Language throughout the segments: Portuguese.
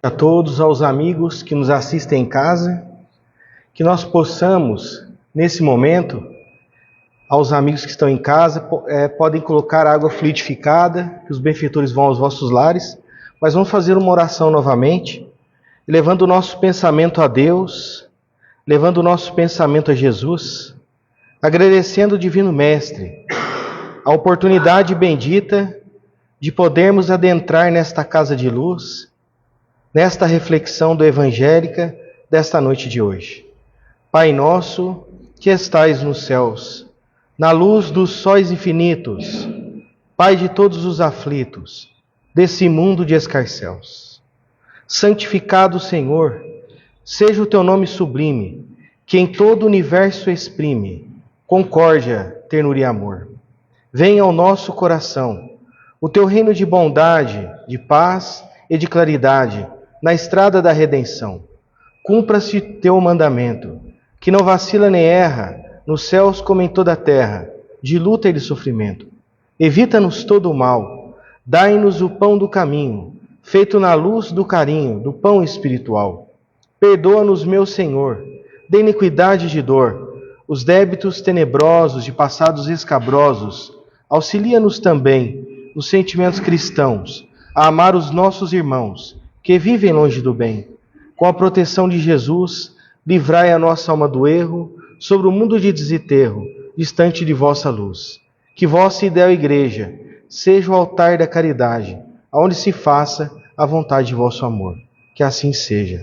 A todos, aos amigos que nos assistem em casa, que nós possamos, nesse momento, aos amigos que estão em casa, podem colocar água fluidificada, que os benfeitores vão aos vossos lares, mas vamos fazer uma oração novamente, levando o nosso pensamento a Deus, levando o nosso pensamento a Jesus, agradecendo o Divino Mestre, a oportunidade bendita de podermos adentrar nesta casa de luz, nesta reflexão do Evangélica desta noite de hoje. Pai nosso, que estais nos céus, na luz dos sóis infinitos, Pai de todos os aflitos, desse mundo de escarcéus. Santificado, Senhor, seja o teu nome sublime, que em todo o universo exprime concórdia, ternura e amor. Venha ao nosso coração o teu reino de bondade, de paz e de claridade, na estrada da redenção. Cumpra-se teu mandamento, que não vacila nem erra, nos céus como em toda a terra, de luta e de sofrimento. Evita-nos todo o mal, dai-nos o pão do caminho, feito na luz do carinho, do pão espiritual. Perdoa-nos, meu Senhor, de iniquidade e de dor, os débitos tenebrosos de passados escabrosos. Auxilia-nos também, nos sentimentos cristãos, a amar os nossos irmãos, que vivem longe do bem. Com a proteção de Jesus, livrai a nossa alma do erro, sobre o mundo de desenterro, distante de vossa luz. Que vossa ideal igreja seja o altar da caridade, aonde se faça a vontade de vosso amor. Que assim seja.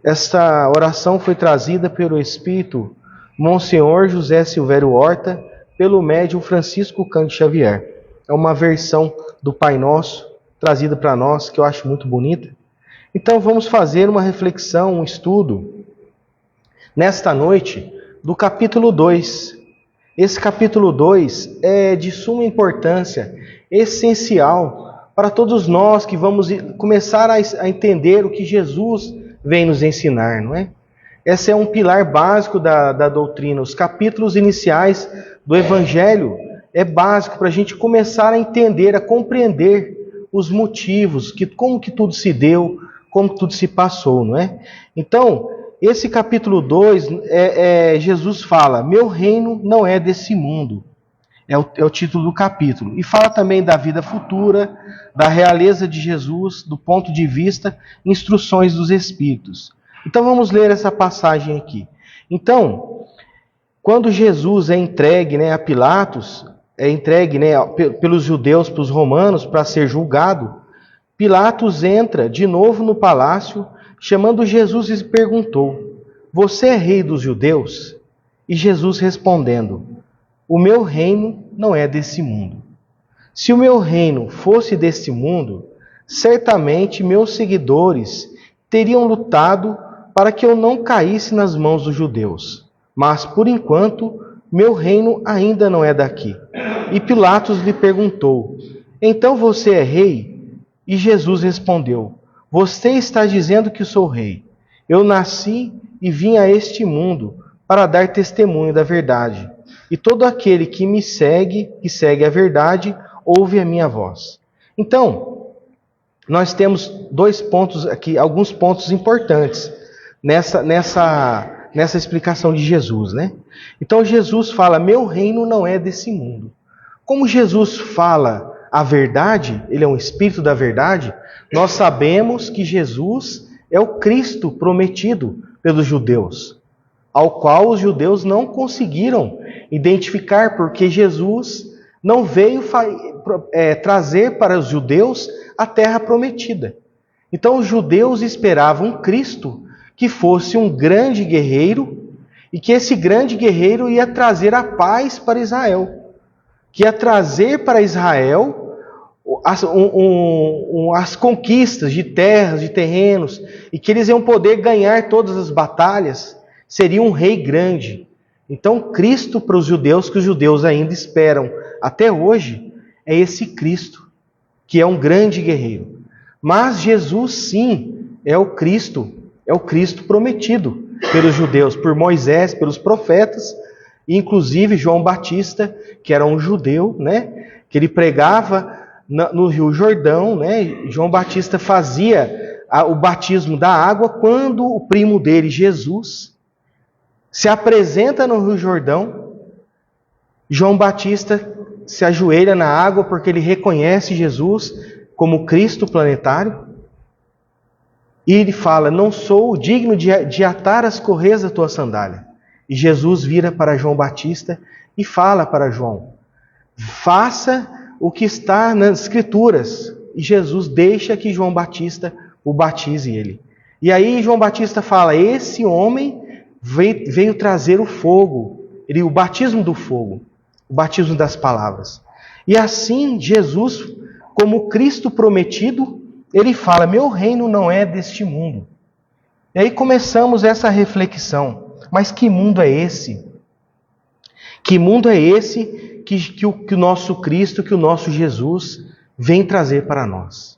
Esta oração foi trazida pelo Espírito Monsenhor José Silvério Horta, pelo médium Francisco Cândido Xavier. É uma versão do Pai Nosso, trazida para nós, que eu acho muito bonita. Então vamos fazer uma reflexão, um estudo, nesta noite, do capítulo 2. Esse capítulo 2 é de suma importância, essencial, para todos nós que vamos começar a entender o que Jesus vem nos ensinar, não é? Esse é um pilar básico da doutrina. Os capítulos iniciais do Evangelho é básico para a gente começar a entender, a compreender os motivos, como que tudo se deu, como tudo se passou, não é? Então, esse capítulo 2, Jesus fala, meu reino não é desse mundo. É o título do capítulo. E fala também da vida futura, da realeza de Jesus, do ponto de vista, instruções dos Espíritos. Então vamos ler essa passagem aqui. Então, quando Jesus é entregue a Pilatos, pelos judeus, pelos romanos, para ser julgado, Pilatos entra de novo no palácio, chamando Jesus e perguntou, você é rei dos judeus? E Jesus respondendo, o meu reino não é desse mundo. Se o meu reino fosse desse mundo, certamente meus seguidores teriam lutado para que eu não caísse nas mãos dos judeus. Mas, por enquanto, meu reino ainda não é daqui. E Pilatos lhe perguntou, então você é rei? E Jesus respondeu, você está dizendo que sou rei. Eu nasci e vim a este mundo para dar testemunho da verdade. E todo aquele que me segue, que segue a verdade, ouve a minha voz. Então, nós temos dois pontos aqui, alguns pontos importantes nessa explicação de Jesus, né? Então Jesus fala, meu reino não é desse mundo. Como Jesus fala a verdade, ele é um espírito da verdade, nós sabemos que Jesus é o Cristo prometido pelos judeus, ao qual os judeus não conseguiram identificar, porque Jesus não veio trazer para os judeus a terra prometida. Então os judeus esperavam um Cristo que fosse um grande guerreiro e que esse grande guerreiro ia trazer a paz para Israel, que ia trazer para Israel as conquistas de terras, de terrenos, e que eles iam poder ganhar todas as batalhas, seria um rei grande. Então Cristo para os judeus, que os judeus ainda esperam até hoje, é esse Cristo, que é um grande guerreiro. Mas Jesus sim é o Cristo prometido pelos judeus, por Moisés, pelos profetas, e inclusive João Batista, que era um judeu, que ele pregava no Rio Jordão, João Batista fazia o batismo da água quando o primo dele, Jesus, se apresenta no Rio Jordão. João Batista se ajoelha na água porque ele reconhece Jesus como Cristo planetário. E ele fala: não sou digno de atar as correias da tua sandália. E Jesus vira para João Batista e fala para João: faça o que está nas Escrituras. E Jesus deixa que João Batista o batize ele. E aí João Batista fala: esse homem veio trazer o fogo, o batismo do fogo, o batismo das palavras. E assim Jesus, como Cristo prometido, ele fala: meu reino não é deste mundo. E aí começamos essa reflexão. Mas que mundo é esse? Que mundo é esse que o nosso Cristo, que o nosso Jesus vem trazer para nós?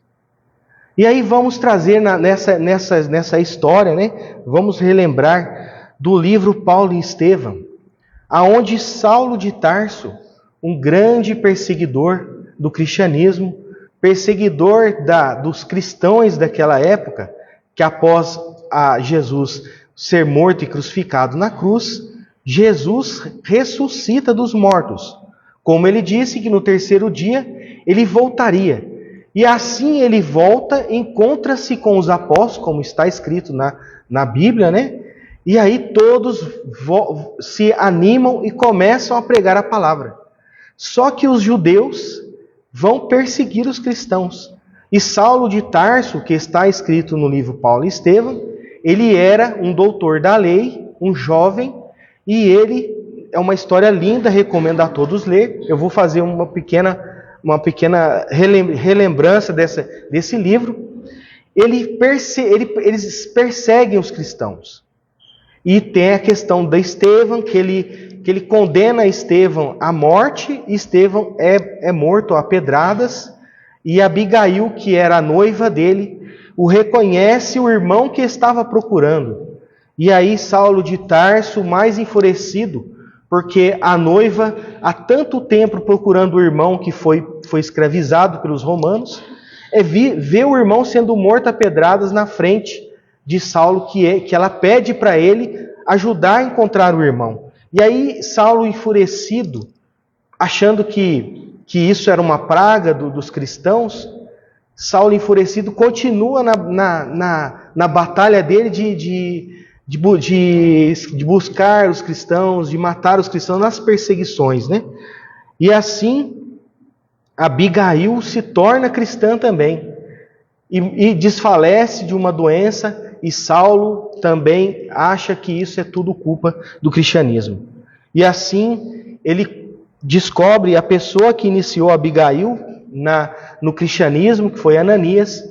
E aí vamos trazer nessa história, né? Vamos relembrar do livro Paulo e Estevão, aonde Saulo de Tarso, um grande perseguidor do cristianismo, perseguidor dos cristãos daquela época, que após Jesus ser morto e crucificado na cruz, Jesus ressuscita dos mortos. Como ele disse que no terceiro dia ele voltaria. E assim ele volta, encontra-se com os apóstolos, como está escrito na Bíblia, né? E aí todos se animam e começam a pregar a palavra. Só que os judeus vão perseguir os cristãos. E Saulo de Tarso, que está escrito no livro Paulo e Estevão, ele era um doutor da lei, um jovem, e ele, é uma história linda, recomendo a todos ler. Eu vou fazer uma pequena relembrança desse livro. Eles perseguem os cristãos. E tem a questão da Estevão, que ele condena Estevão à morte, e Estevão é morto a pedradas, e Abigail, que era a noiva dele, o reconhece o irmão que estava procurando. E aí Saulo de Tarso, mais enfurecido, porque a noiva, há tanto tempo procurando o irmão que foi escravizado pelos romanos, vê o irmão sendo morto a pedradas na frente de Saulo, que ela pede para ele ajudar a encontrar o irmão. E aí Saulo, enfurecido, achando que isso era uma praga dos cristãos, Saulo, enfurecido, continua na batalha dele de buscar os cristãos, de matar os cristãos nas perseguições, né? E assim, Abigail se torna cristã também, e desfalece de uma doença, e Saulo também acha que isso é tudo culpa do cristianismo. E assim, ele descobre a pessoa que iniciou Abigail no cristianismo, que foi Ananias,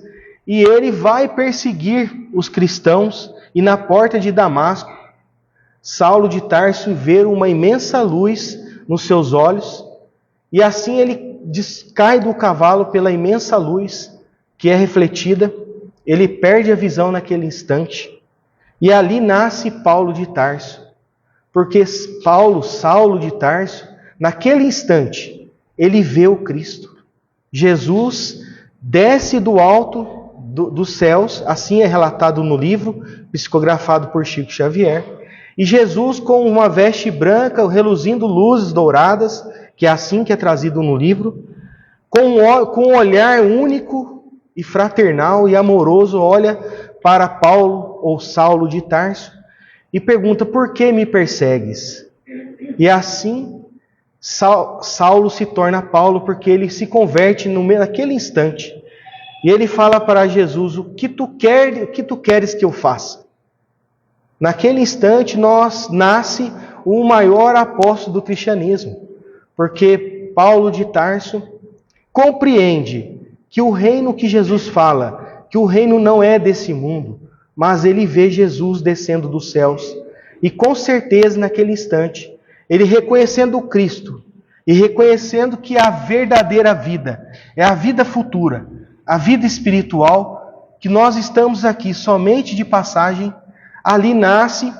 e ele vai perseguir os cristãos, e na porta de Damasco, Saulo de Tarso vê uma imensa luz nos seus olhos, e assim ele cai do cavalo pela imensa luz que é refletida, ele perde a visão naquele instante, e ali nasce Paulo de Tarso, porque Saulo de Tarso, naquele instante, ele vê o Cristo. Jesus desce do alto dos céus, assim é relatado no livro, psicografado por Chico Xavier, e Jesus com uma veste branca, reluzindo luzes douradas, que é assim que é trazido no livro, com um olhar único e fraternal e amoroso, olha para Paulo ou Saulo de Tarso e pergunta: por que me persegues? E assim Saulo se torna Paulo, porque ele se converte naquele instante. E ele fala para Jesus: o que tu queres que eu faça? Naquele instante nasce o maior apóstolo do cristianismo, porque Paulo de Tarso compreende que o reino que Jesus fala, que o reino não é desse mundo, mas ele vê Jesus descendo dos céus. E com certeza naquele instante, ele reconhecendo o Cristo e reconhecendo que a verdadeira vida é a vida futura, a vida espiritual, que nós estamos aqui somente de passagem, ali nasce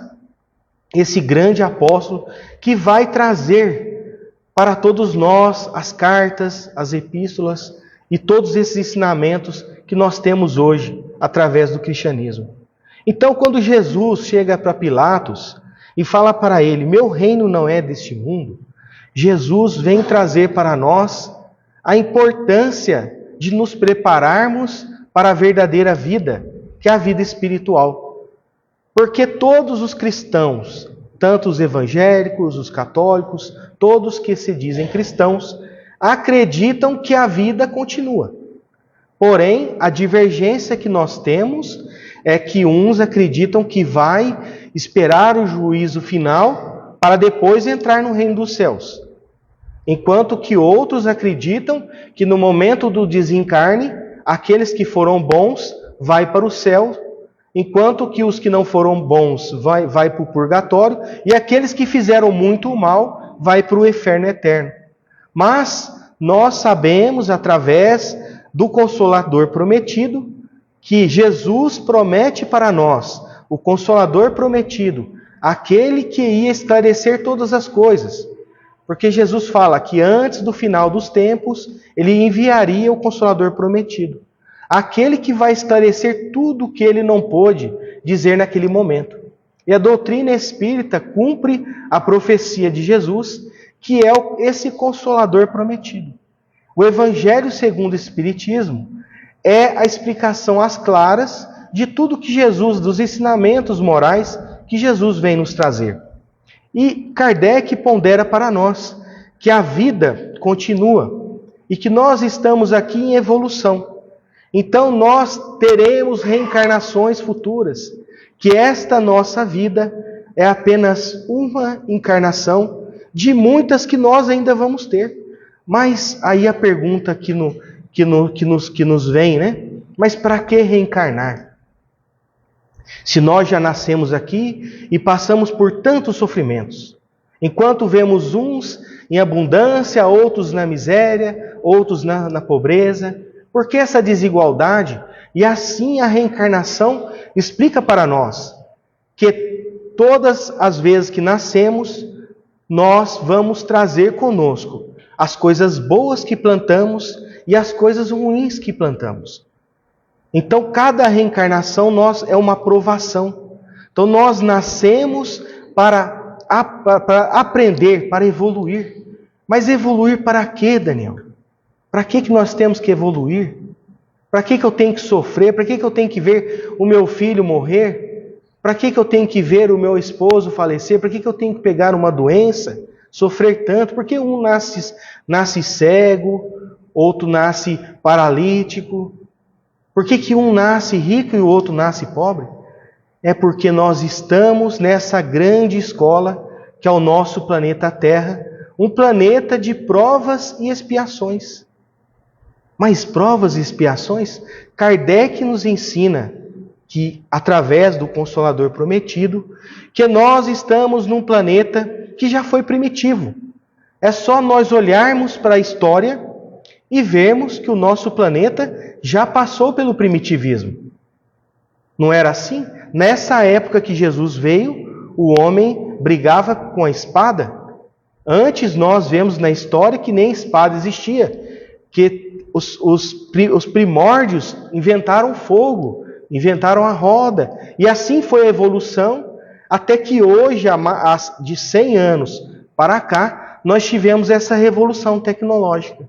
esse grande apóstolo que vai trazer para todos nós as cartas, as epístolas e todos esses ensinamentos que nós temos hoje. através do cristianismo. Então, quando Jesus chega para Pilatos e fala para ele, meu reino não é deste mundo, Jesus vem trazer para nós a importância de nos prepararmos para a verdadeira vida, que é a vida espiritual. Porque todos os cristãos, tanto os evangélicos, os católicos, todos que se dizem cristãos, acreditam que a vida continua. Porém, a divergência que nós temos é que uns acreditam que vai esperar o juízo final para depois entrar no reino dos céus. Enquanto que outros acreditam que no momento do desencarne, aqueles que foram bons vai para o céu, enquanto que os que não foram bons vai para o purgatório, e aqueles que fizeram muito mal vai para o inferno eterno. Mas nós sabemos, através do Consolador prometido, que Jesus promete para nós, o Consolador prometido, aquele que ia esclarecer todas as coisas. Porque Jesus fala que antes do final dos tempos, ele enviaria o Consolador prometido. Aquele que vai esclarecer tudo o que ele não pôde dizer naquele momento. E a doutrina espírita cumpre a profecia de Jesus, que é esse Consolador prometido. O Evangelho segundo o Espiritismo é a explicação às claras de tudo que Jesus, dos ensinamentos morais que Jesus vem nos trazer. E Kardec pondera para nós que a vida continua e que nós estamos aqui em evolução. Então nós teremos reencarnações futuras, que esta nossa vida é apenas uma encarnação de muitas que nós ainda vamos ter. Mas aí a pergunta que nos vem, né? Mas para que reencarnar? Se nós já nascemos aqui e passamos por tantos sofrimentos, enquanto vemos uns em abundância, outros na miséria, outros na pobreza, por que essa desigualdade? E assim a reencarnação explica para nós que todas as vezes que nascemos, nós vamos trazer conosco as coisas boas que plantamos e as coisas ruins que plantamos. Então, cada reencarnação é uma provação. Então, nós nascemos para aprender, para evoluir. Mas evoluir para quê, Daniel? Para que nós temos que evoluir? Para que eu tenho que sofrer? Para que eu tenho que ver o meu filho morrer? Para que eu tenho que ver o meu esposo falecer? Para que eu tenho que pegar uma doença? Sofrer tanto? Porque um nasce cego, outro nasce paralítico. Por que um nasce rico e o outro nasce pobre? É porque nós estamos nessa grande escola que é o nosso planeta Terra, um planeta de provas e expiações. Mas provas e expiações, Kardec nos ensina que, através do Consolador prometido, que nós estamos num planeta que já foi primitivo. É só nós olharmos para a história e vermos que o nosso planeta já passou pelo primitivismo. Não era assim? Nessa época que Jesus veio, o homem brigava com a espada. Antes nós vemos na história que nem espada existia, que os primórdios inventaram fogo, inventaram a roda, e assim foi a evolução, até que hoje, de 100 anos para cá, nós tivemos essa revolução tecnológica.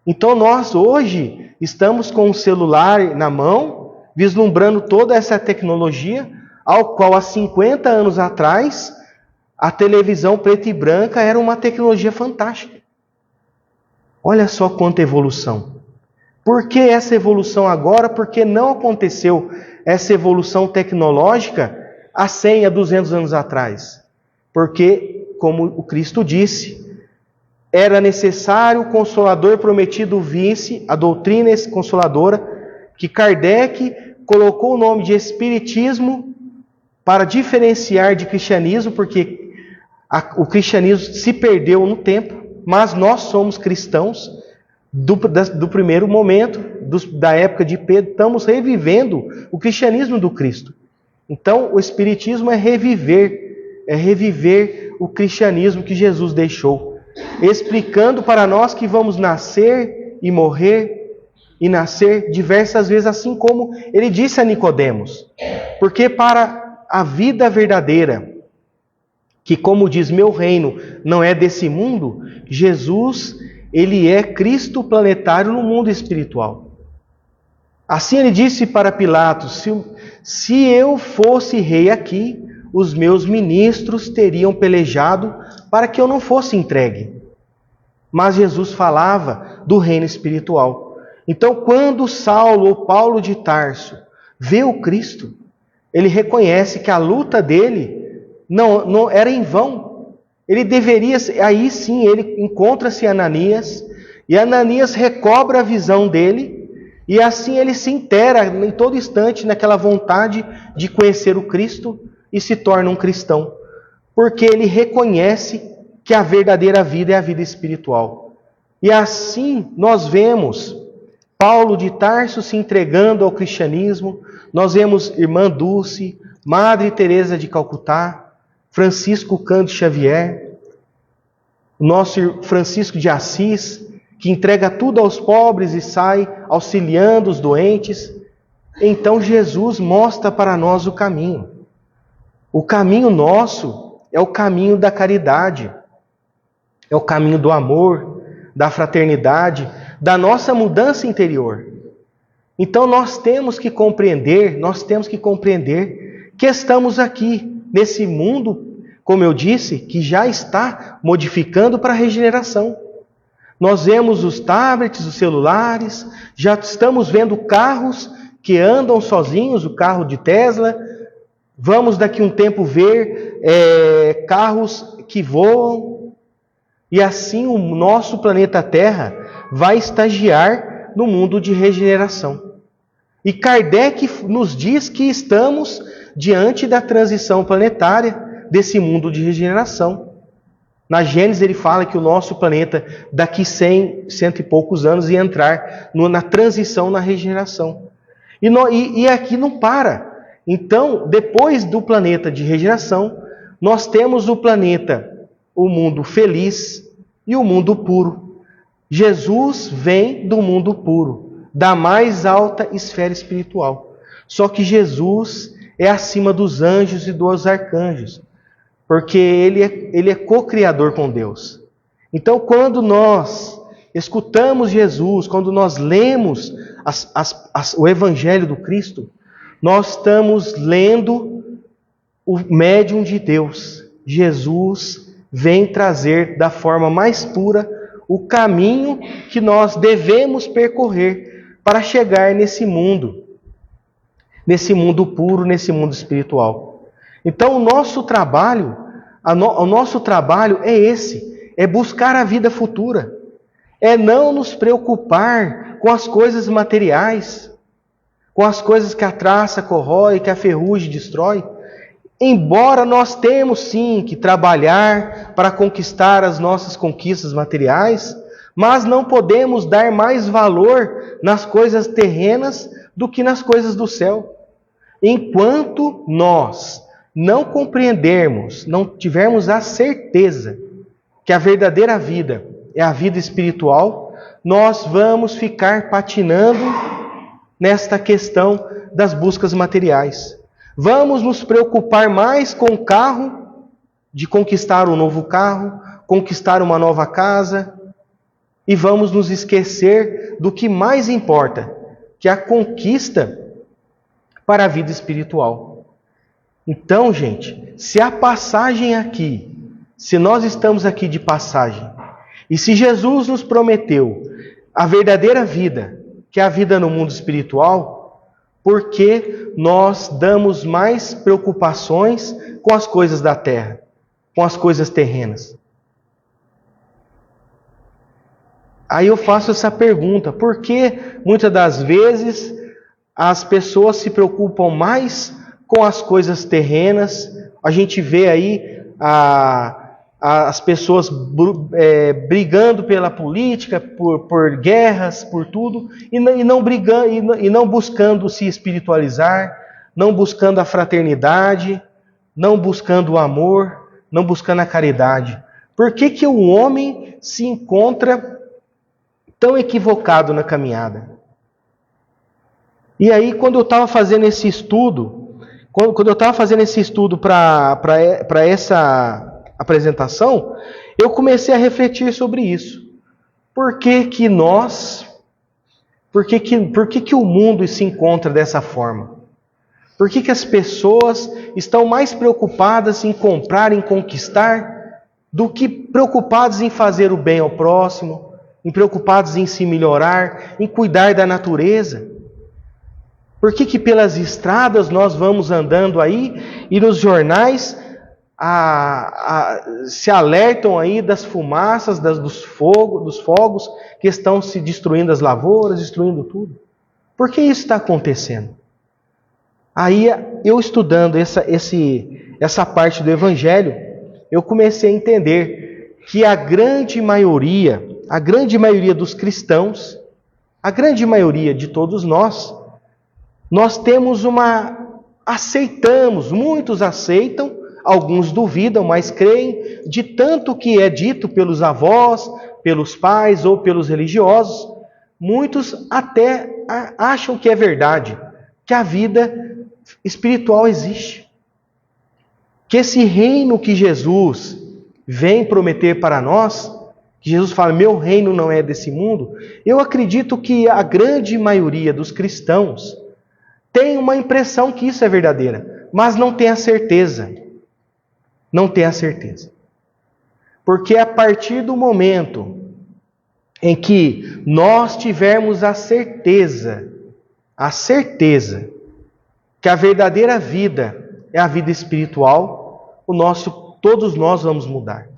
Então nós hoje estamos com o celular na mão, vislumbrando toda essa tecnologia, ao qual há 50 anos atrás, a televisão preta e branca era uma tecnologia fantástica. Olha só quanta evolução. Por que essa evolução agora? Porque não aconteceu essa evolução tecnológica há 100, a 200 anos atrás. Porque, como o Cristo disse, era necessário o Consolador prometido visse, a doutrina consoladora, que Kardec colocou o nome de Espiritismo para diferenciar de cristianismo, porque o cristianismo se perdeu no tempo, mas nós somos cristãos do primeiro momento, da época de Pedro, estamos revivendo o cristianismo do Cristo. Então, o Espiritismo é reviver o cristianismo que Jesus deixou, explicando para nós que vamos nascer e morrer, e nascer diversas vezes, assim como ele disse a Nicodemos. Porque para a vida verdadeira, que como diz, meu reino não é desse mundo, Jesus, ele é Cristo planetário no mundo espiritual. Assim ele disse para Pilatos, se eu fosse rei aqui, os meus ministros teriam pelejado para que eu não fosse entregue. Mas Jesus falava do reino espiritual. Então, quando Saulo ou Paulo de Tarso vê o Cristo, ele reconhece que a luta dele não era em vão. Ele deveria, aí sim, ele encontra-se Ananias, e Ananias recobra a visão dele, e assim ele se inteira em todo instante naquela vontade de conhecer o Cristo e se torna um cristão. Porque ele reconhece que a verdadeira vida é a vida espiritual. E assim nós vemos Paulo de Tarso se entregando ao cristianismo, nós vemos irmã Dulce, Madre Teresa de Calcutá, Francisco Cândido Xavier, nosso Francisco de Assis, que entrega tudo aos pobres e sai auxiliando os doentes. Então Jesus mostra para nós o caminho. O caminho nosso é o caminho da caridade, é o caminho do amor, da fraternidade, da nossa mudança interior. Então nós temos que compreender que estamos aqui nesse mundo, como eu disse, que já está modificando para a regeneração. Nós vemos os tablets, os celulares, já estamos vendo carros que andam sozinhos, o carro de Tesla. Vamos daqui a um tempo ver carros que voam. E assim o nosso planeta Terra vai estagiar no mundo de regeneração. E Kardec nos diz que estamos diante da transição planetária desse mundo de regeneração. Na Gênesis ele fala que o nosso planeta, daqui 100 e poucos anos, ia entrar na transição, na regeneração. E aqui não para. Então, depois do planeta de regeneração, nós temos o mundo feliz e o mundo puro. Jesus vem do mundo puro, da mais alta esfera espiritual. Só que Jesus é acima dos anjos e dos arcanjos, porque ele é co-criador com Deus. Então, quando nós escutamos Jesus, quando nós lemos o Evangelho do Cristo, nós estamos lendo o médium de Deus. Jesus vem trazer da forma mais pura o caminho que nós devemos percorrer para chegar nesse mundo puro, nesse mundo espiritual. Então o nosso trabalho é esse, é buscar a vida futura, é não nos preocupar com as coisas materiais, com as coisas que a traça corrói, que a ferrugem destrói. Embora nós temos sim que trabalhar para conquistar as nossas conquistas materiais, mas não podemos dar mais valor nas coisas terrenas do que nas coisas do céu. Enquanto nós não compreendermos, não tivermos a certeza que a verdadeira vida é a vida espiritual, nós vamos ficar patinando nesta questão das buscas materiais. Vamos nos preocupar mais com o carro, de conquistar um novo carro, conquistar uma nova casa, e vamos nos esquecer do que mais importa, que é a conquista para a vida espiritual. Então, gente, se a passagem aqui, se nós estamos aqui de passagem, e se Jesus nos prometeu a verdadeira vida, que é a vida no mundo espiritual, por que nós damos mais preocupações com as coisas da terra, com as coisas terrenas? Aí eu faço essa pergunta, por que muitas das vezes as pessoas se preocupam mais com as coisas terrenas? A gente vê aí as pessoas brigando pela política, por guerras, por tudo, e não buscando se espiritualizar, não buscando a fraternidade, não buscando o amor, não buscando a caridade. Por que o homem se encontra tão equivocado na caminhada? E aí, quando eu estava fazendo esse estudo, para essa apresentação, eu comecei a refletir sobre isso. Por que o mundo se encontra dessa forma? Por que as pessoas estão mais preocupadas em comprar, em conquistar, do que preocupadas em fazer o bem ao próximo, preocupados em se melhorar, em cuidar da natureza? Por que pelas estradas nós vamos andando aí e nos jornais se alertam aí das fumaças, dos fogos que estão se destruindo as lavouras, destruindo tudo? Por que isso está acontecendo? Aí eu estudando essa parte do Evangelho, eu comecei a entender que a grande maioria dos cristãos, a grande maioria de todos nós temos aceitamos, muitos aceitam, alguns duvidam, mas creem de tanto que é dito pelos avós, pelos pais ou pelos religiosos. Muitos até acham que é verdade, que a vida espiritual existe. Que esse reino que Jesus vem prometer para nós, que Jesus fala, meu reino não é desse mundo, eu acredito que a grande maioria dos cristãos tem uma impressão que isso é verdadeira, mas não tem a certeza. Não tem a certeza. Porque a partir do momento em que nós tivermos a certeza que a verdadeira vida é a vida espiritual, todos nós vamos mudar.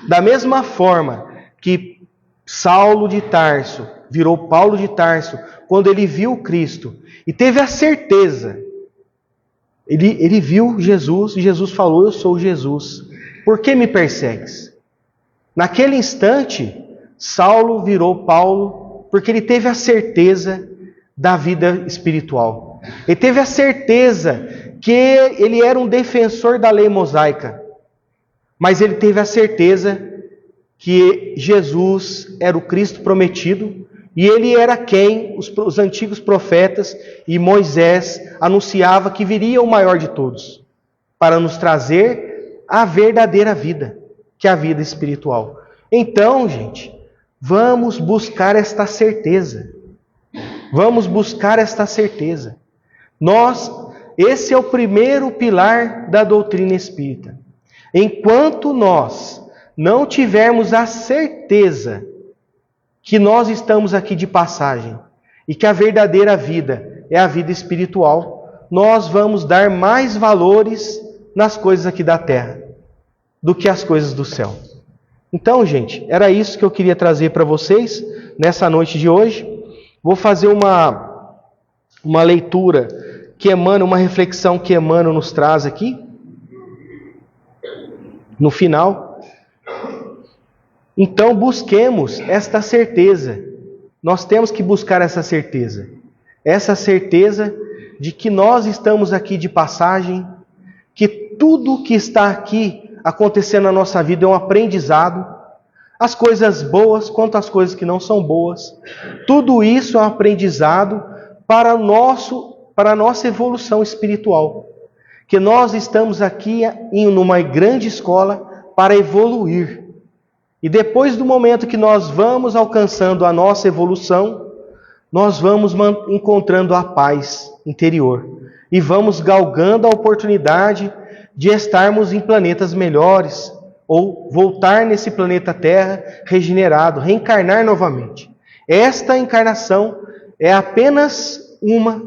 Da mesma forma que Saulo de Tarso virou Paulo de Tarso, quando ele viu Cristo e teve a certeza, ele viu Jesus e Jesus falou, eu sou Jesus, por que me persegues? Naquele instante, Saulo virou Paulo, porque ele teve a certeza da vida espiritual. Ele teve a certeza que ele era um defensor da lei mosaica, mas ele teve a certeza que Jesus era o Cristo prometido, e ele era quem os antigos profetas e Moisés anunciava que viria o maior de todos, para nos trazer a verdadeira vida, que é a vida espiritual. Então, gente, vamos buscar esta certeza. Vamos buscar esta certeza. Esse é o primeiro pilar da doutrina espírita. Enquanto nós não tivermos a certeza que nós estamos aqui de passagem e que a verdadeira vida é a vida espiritual, nós vamos dar mais valores nas coisas aqui da terra do que as coisas do céu. Então, gente, era isso que eu queria trazer para vocês nessa noite de hoje. Vou fazer uma leitura que Emmanuel, uma reflexão que Emmanuel nos traz aqui no final. Então busquemos esta certeza. Nós temos que buscar essa certeza. Essa certeza de que nós estamos aqui de passagem, que tudo que está aqui acontecendo na nossa vida é um aprendizado. As coisas boas quanto as coisas que não são boas. Tudo isso é um aprendizado para a nossa evolução espiritual. Que nós estamos aqui numa grande escola para evoluir. E depois do momento que nós vamos alcançando a nossa evolução, nós vamos encontrando a paz interior. E vamos galgando a oportunidade de estarmos em planetas melhores, ou voltar nesse planeta Terra regenerado, reencarnar novamente. Esta encarnação é apenas uma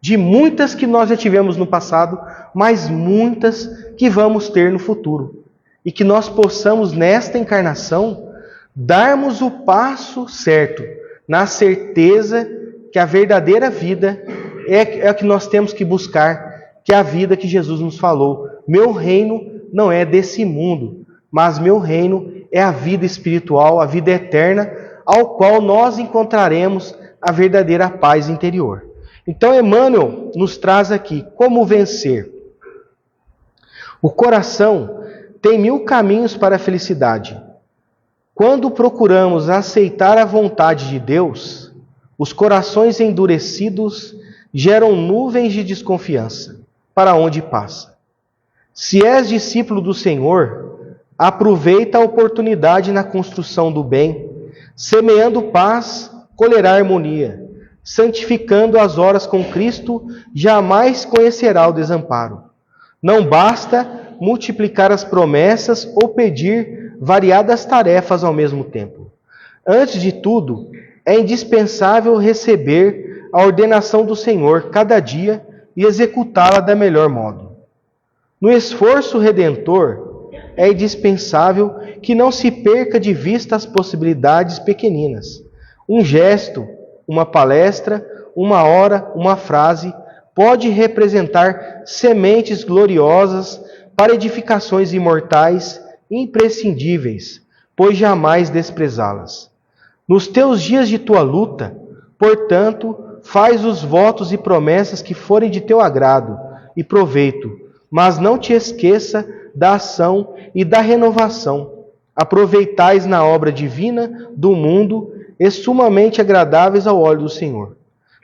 de muitas que nós já tivemos no passado, mas muitas que vamos ter no futuro. E que nós possamos, nesta encarnação, darmos o passo certo, na certeza que a verdadeira vida é a que nós temos que buscar, que é a vida que Jesus nos falou. Meu reino não é desse mundo, mas meu reino é a vida espiritual, a vida eterna, ao qual nós encontraremos a verdadeira paz interior. Então, Emmanuel nos traz aqui como vencer. O coração tem 1000 caminhos para a felicidade. Quando procuramos aceitar a vontade de Deus, Os corações endurecidos geram nuvens de desconfiança, para onde passa. Se és discípulo do Senhor, aproveita a oportunidade na construção do bem, semeando paz, colherá harmonia, santificando as horas com Cristo, jamais conhecerá o desamparo. Não basta multiplicar as promessas ou pedir variadas tarefas ao mesmo tempo. Antes de tudo, é indispensável receber a ordenação do Senhor cada dia e executá-la da melhor modo. No esforço redentor, é indispensável que não se perca de vista as possibilidades pequeninas. Um gesto, uma palestra, uma hora, uma frase, pode representar sementes gloriosas para edificações imortais imprescindíveis, pois jamais desprezá-las. Nos teus dias de tua luta, portanto, faz os votos e promessas que forem de teu agrado e proveito, mas não te esqueça da ação e da renovação. Aproveitais na obra divina do mundo e sumamente agradáveis ao olho do Senhor.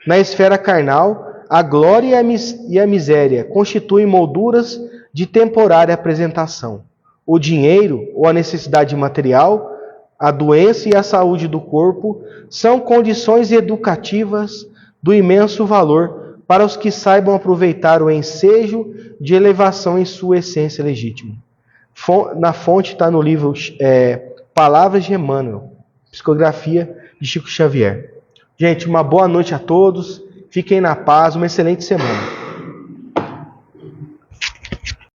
Na esfera carnal, a glória e a miséria constituem molduras de temporária apresentação. O dinheiro ou a necessidade material, a doença e a saúde do corpo são condições educativas do imenso valor para os que saibam aproveitar o ensejo de elevação em sua essência legítima. Na fonte está no livro Palavras de Emmanuel, Psicografia de Chico Xavier. Gente, uma boa noite a todos. Fiquem na paz, uma excelente semana.